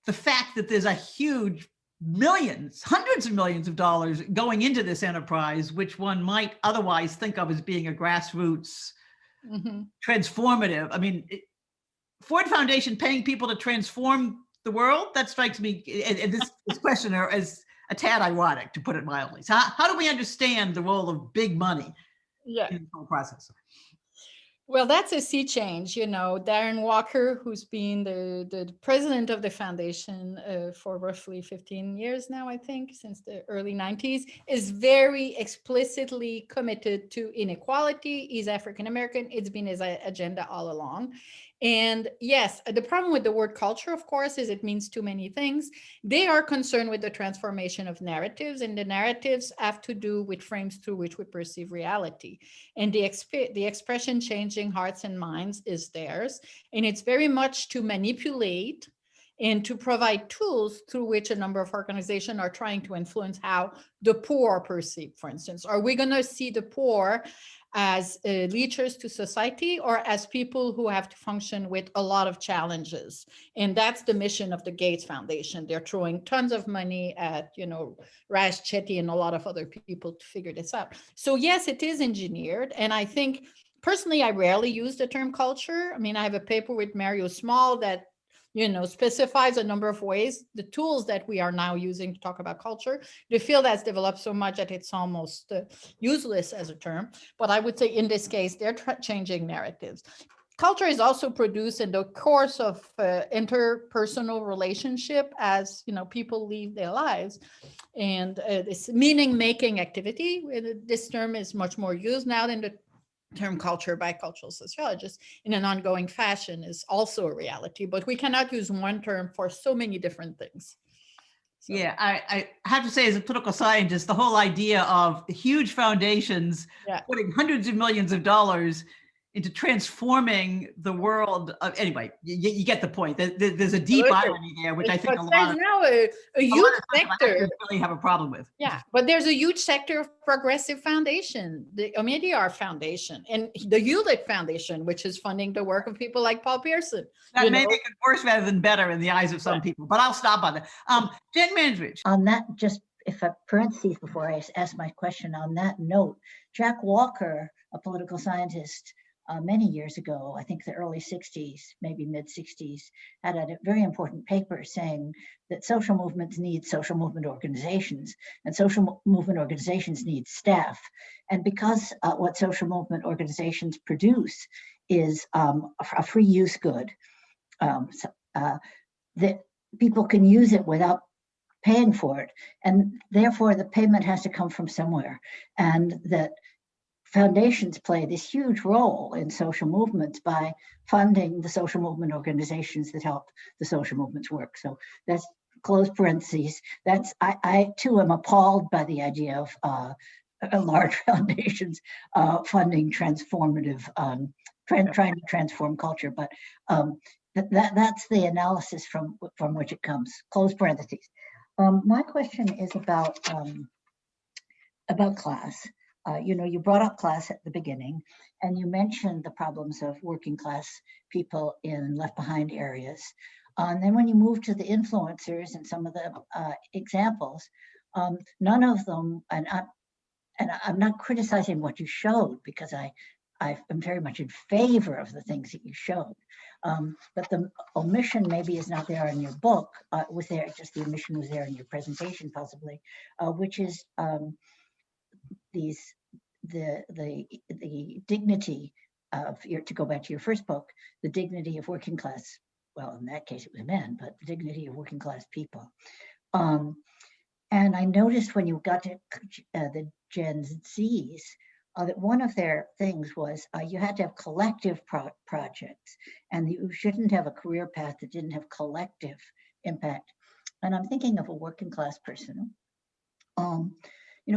the fact that there's a huge millions, hundreds of millions of dollars going into this enterprise, which one might otherwise think of as being a grassroots transformative. I mean, Ford Foundation paying people to transform the world, that strikes me, and this question as a tad ironic, to put it mildly. So how do we understand the role of big money in the whole process? Well, that's a sea change. Darren Walker, who's been the president of the foundation for roughly 15 years now, I think, since the early 90s, is very explicitly committed to inequality. He's African American. It's been his agenda all along. And yes, the problem with the word culture, of course, is it means too many things. They are concerned with the transformation of narratives, and the narratives have to do with frames through which we perceive reality. And the expression changing hearts and minds is theirs. And it's very much to manipulate and to provide tools through which a number of organizations are trying to influence how the poor are perceived. For instance, are we going to see the poor as leechers to society, or as people who have to function with a lot of challenges? And that's the mission of the Gates Foundation. They're throwing tons of money at, Raj Chetty and a lot of other people to figure this out. So yes, it is engineered. And I think, personally, I rarely use the term culture. I mean, I have a paper with Mario Small that specifies a number of ways, the tools that we are now using to talk about culture. The field has developed so much that it's almost useless as a term. But I would say in this case, they're changing narratives. Culture is also produced in the course of interpersonal relationship as people live their lives. And this meaning-making activity, this term is much more used now than the term culture by cultural sociologists in an ongoing fashion, is also a reality, but we cannot use one term for so many different things. So. Yeah, I have to say, as a political scientist, the whole idea of huge foundations putting hundreds of millions of dollars into transforming the world. Anyway, you get the point. There's a deep irony there, which I think a lot of now a huge sector really have a problem with. Yeah, but there's a huge sector of progressive foundation, the Omidyar Foundation, and the Hewlett Foundation, which is funding the work of people like Paul Pierson. That may make it worse rather than better in the eyes of some people, but I'll stop on that. Jen Mansbridge. On that, just if a parentheses before I ask my question, on that note, Jack Walker, a political scientist, many years ago, I think the early 60s, maybe mid 60s, had a very important paper saying that social movements need social movement organizations, and social movement organizations need staff. And because what social movement organizations produce is a free use good, that people can use it without paying for it, and therefore the payment has to come from somewhere, and that foundations play this huge role in social movements by funding the social movement organizations that help the social movements work. So that's close parentheses. That's I too am appalled by the idea of large foundations funding transformative, trying to transform culture. But that's the analysis from which it comes. Close parentheses. My question is about class. You brought up class at the beginning, and you mentioned the problems of working class people in left behind areas. And then when you move to the influencers and some of the examples, none of them, and I'm not criticizing what you showed, because I am very much in favor of the things that you showed. But the omission maybe is not there in your book, was there, just the omission was there in your presentation possibly, which is the dignity of to go back to your first book, the dignity of working class, well, in that case it was men, but the dignity of working class people. And I noticed when you got to the Gen Zs, that one of their things was you had to have collective projects, and you shouldn't have a career path that didn't have collective impact. And I'm thinking of a working class person.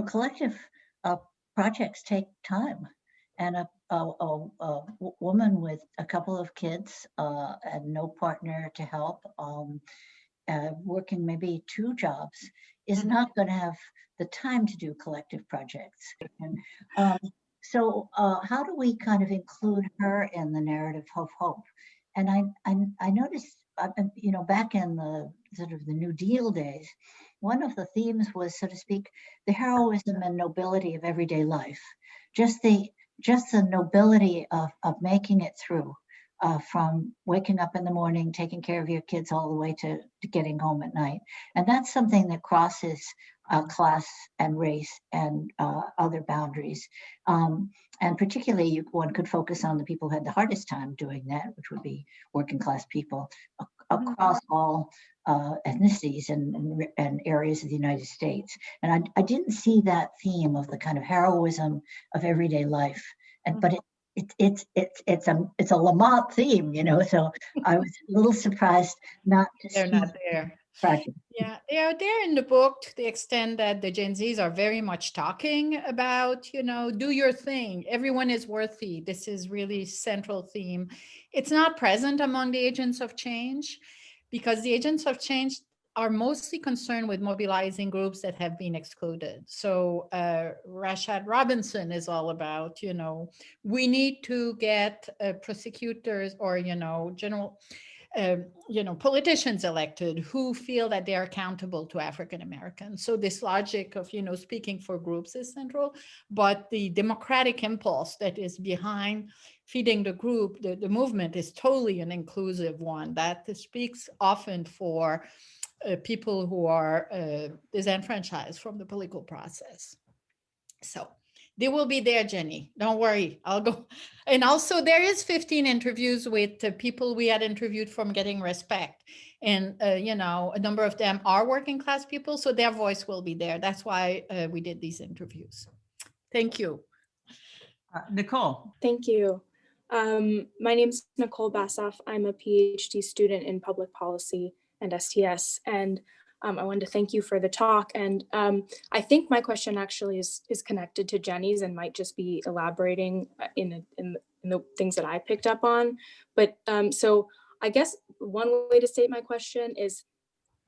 Collective projects take time, and a woman with a couple of kids and no partner to help, working maybe 2 jobs is Mhm. not going to have the time to do collective projects. And so how do we kind of include her in the narrative of hope? And I noticed, back in the sort of the New Deal days, one of the themes was, so to speak, the heroism and nobility of everyday life. Just the nobility of making it through, from waking up in the morning, taking care of your kids, all the way to getting home at night. And that's something that crosses class and race and other boundaries. And particularly, one could focus on the people who had the hardest time doing that, which would be working class people across all ethnicities and areas of the United States. And I didn't see that theme of the kind of heroism of everyday life. But it's a Lamont theme, so I was a little surprised not to They're see not there. project. Yeah, they are there in the book to the extent that the Gen Zs are very much talking about, do your thing. Everyone is worthy. This is really central theme. It's not present among the agents of change because the agents of change are mostly concerned with mobilizing groups that have been excluded. So Rashad Robinson is all about, we need to get prosecutors or, general politicians elected who feel that they're accountable to African Americans. So this logic of, speaking for groups is central, but the democratic impulse that is behind feeding the group, the movement is totally an inclusive one that speaks often for people who are disenfranchised from the political process. So they will be there, Jenny. Don't worry. I'll go. And also there is 15 interviews with people we had interviewed from Getting Respect. And, a number of them are working class people. So their voice will be there. That's why we did these interviews. Thank you. Nicole. Thank you. My name is Nicole Bassoff. I'm a PhD student in public policy and STS. And I wanted to thank you for the talk. And I think my question actually is connected to Jenny's and might just be elaborating in the things that I picked up on. But so I guess one way to state my question is,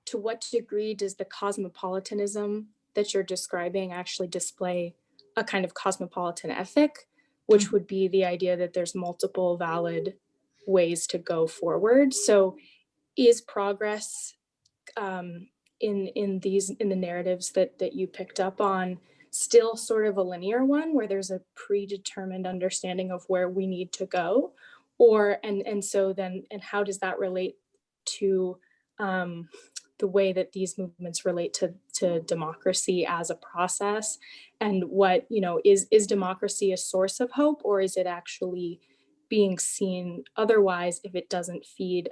to what degree does the cosmopolitanism that you're describing actually display a kind of cosmopolitan ethic, which would be the idea that there's multiple valid ways to go forward? So is progress in the narratives that you picked up on still sort of a linear one where there's a predetermined understanding of where we need to go? Or so then how does that relate to the way that these movements relate to democracy as a process? And what, is democracy a source of hope, or is it actually being seen otherwise if it doesn't feed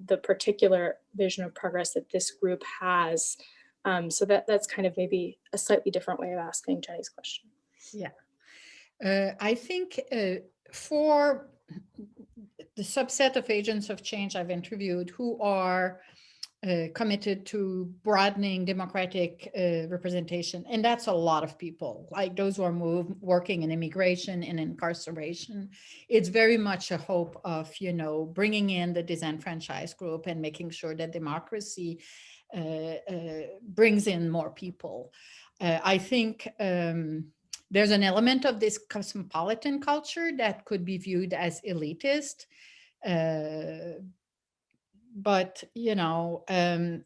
the particular vision of progress that this group has? So that's kind of maybe a slightly different way of asking Jenny's question. Yeah, I think for the subset of agents of change I've interviewed who are committed to broadening democratic representation. And that's a lot of people, like those who are working in immigration and incarceration. It's very much a hope of, bringing in the disenfranchised group and making sure that democracy brings in more people. I think there's an element of this cosmopolitan culture that could be viewed as elitist. But, to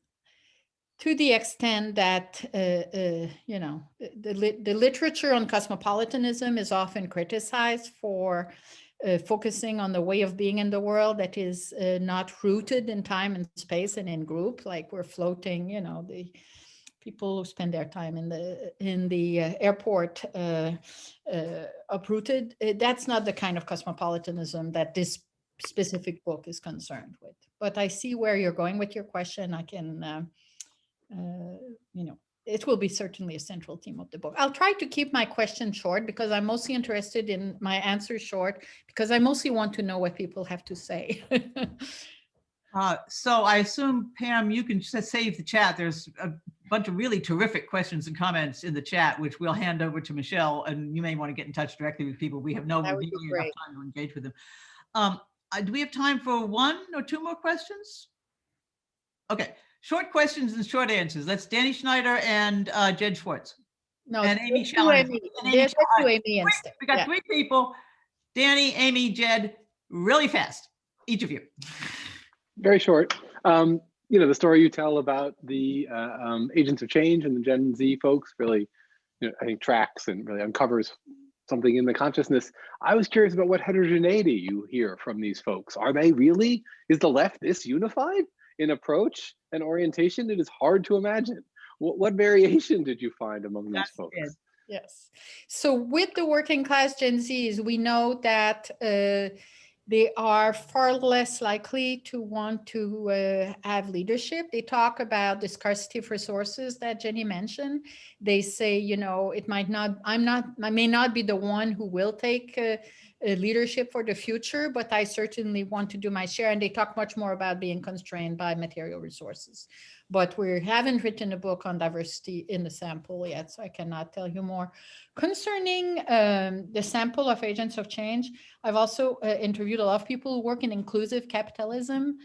the extent that, the literature on cosmopolitanism is often criticized for focusing on the way of being in the world that is not rooted in time and space and in group, like we're floating, the people who spend their time in the airport uprooted. That's not the kind of cosmopolitanism that this specific book is concerned with. But I see where you're going with your question. I can, it will be certainly a central theme of the book. I'll try to keep my question short because I'm mostly interested in my answer short because I mostly want to know what people have to say. So I assume, Pam, you can just save the chat. There's a bunch of really terrific questions and comments in the chat, which we'll hand over to Michelle, and you may want to get in touch directly with people. We have no really enough time to engage with them. Do we have time for one or two more questions? Okay, Short questions and short answers. That's Danny Schneider and Jed Schwartz. No, And Amy let's do Schellen. Amy. And Amy Let's do Schellen. Amy instead. We got Yeah. 3 people, Danny, Amy, Jed, really fast, each of you. Very short. The story you tell about the agents of change and the Gen Z folks really, I think tracks and really uncovers something in the consciousness. I was curious about what heterogeneity you hear from these folks. Are they really, is the left this unified in approach and orientation? It is hard to imagine. What variation did you find among these folks? Good. Yes. So with the working class Gen Zs, we know that they are far less likely to want to have leadership. They talk about the scarcity of resources that Jenny mentioned. They say, it might not, I may not be the one who will take leadership for the future, but I certainly want to do my share. And they talk much more about being constrained by material resources. But we haven't written a book on diversity in the sample yet, so I cannot tell you more. Concerning the sample of agents of change, I've also interviewed a lot of people who work in inclusive capitalism,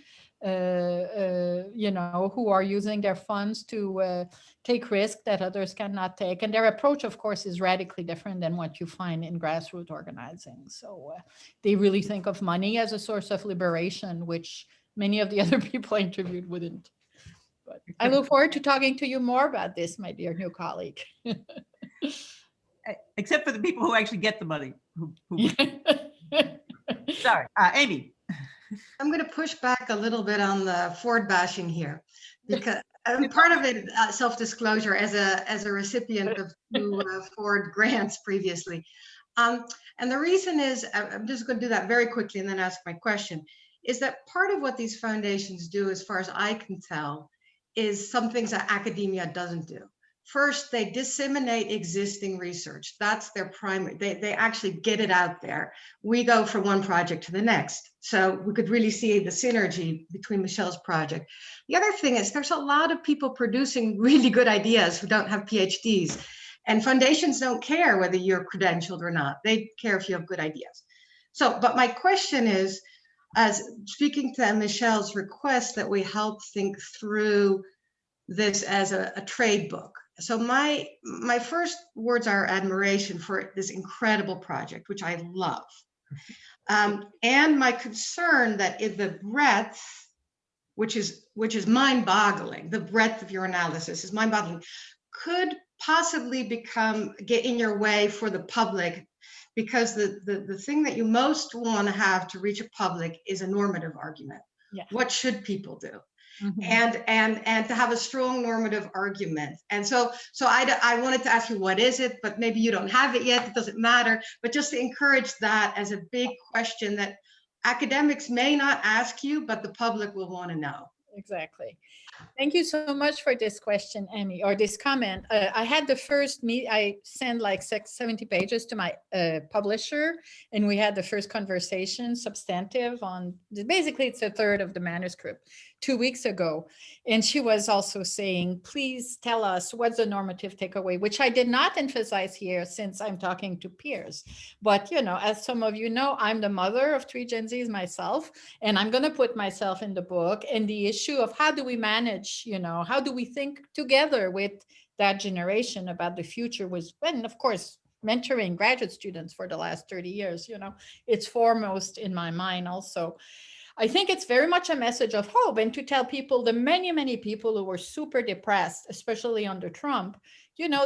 who are using their funds to take risks that others cannot take. And their approach, of course, is radically different than what you find in grassroots organizing. So they really think of money as a source of liberation, which many of the other people I interviewed wouldn't. But I look forward to talking to you more about this, my dear new colleague. Except for the people who actually get the money. Sorry, Amy. I'm going to push back a little bit on the Ford bashing here, because part of it, self-disclosure, as a recipient of 2 Ford grants previously. And the reason is, I'm just going to do that very quickly and then ask my question, is that part of what these foundations do, as far as I can tell, is some things that academia doesn't do. First, they disseminate existing research. That's their primary, they actually get it out there. We go from one project to the next. So we could really see the synergy between Michelle's project. The other thing is there's a lot of people producing really good ideas who don't have PhDs. And foundations don't care whether you're credentialed or not. They care if you have good ideas. So, but my question is, as speaking to Michelle's request that we help think through this as a trade book. So my first words are admiration for this incredible project, which I love. And my concern that in the breadth, which is mind-boggling, the breadth of your analysis is mind-boggling, could possibly get in your way for the public, because the thing that you most want to have to reach a public is a normative argument. Yeah. What should people do? Mm-hmm. And to have a strong normative argument. And so I wanted to ask you, what is it? But maybe you don't have it yet, it doesn't matter. But just to encourage that as a big question that academics may not ask you, but the public will want to know. Exactly. Thank you so much for this question, Amy, or this comment. I had the first I sent like 70 pages to my publisher, and we had the first conversation, substantive, on basically it's a third of the manuscript 2 weeks ago. And she was also saying, please tell us what's the normative takeaway, which I did not emphasize here since I'm talking to peers. But, as some of you know, I'm the mother of 3 Gen Zs myself, and I'm going to put myself in the book. And the issue of how do we manage, how do we think together with that generation about the future was, and of course, mentoring graduate students for the last 30 years, it's foremost in my mind also. I think it's very much a message of hope, and to tell people, the many, many people who were super depressed, especially under Trump,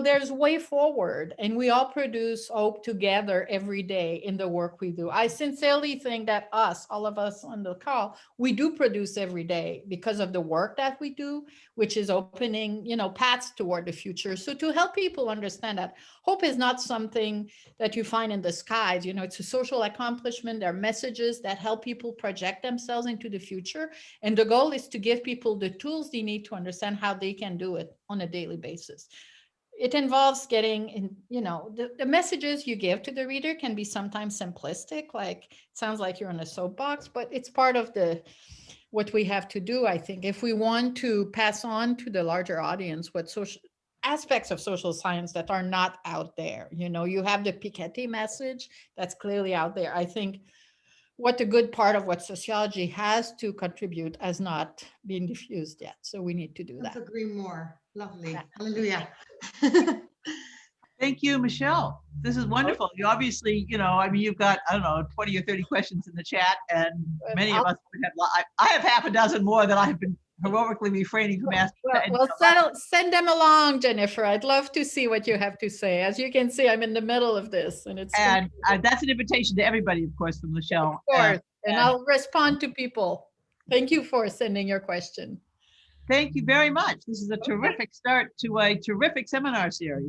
there's way forward, and we all produce hope together every day in the work we do. I sincerely think that all of us on the call, we do produce every day because of the work that we do, which is opening, paths toward the future. So to help people understand that hope is not something that you find in the skies, it's a social accomplishment. There are messages that help people project themselves into the future. And the goal is to give people the tools they need to understand how they can do it on a daily basis. It involves getting in, the messages you give to the reader can be sometimes simplistic, like it sounds like you're on a soapbox, but it's part of what we have to do, I think, if we want to pass on to the larger audience what social aspects of social science that are not out there. You have the Piketty message that's clearly out there. I think what the good part of what sociology has to contribute has not been diffused yet. So we need to do Couldn't that. agree more. Lovely. Yeah. Hallelujah. Thank you, Michelle. This is wonderful. You obviously, I mean, you've got, I don't know, 20 or 30 questions in the chat, and many of us would have, I have half a dozen more that I have been heroically refraining from asking. Well, send them along, Jennifer. I'd love to see what you have to say. As you can see, I'm in the middle of this, and it's And that's an invitation to everybody, of course, from Michelle. of course, and I'll respond to people. Thank you for sending your question. Thank you very much. This is a terrific start to a terrific seminar series.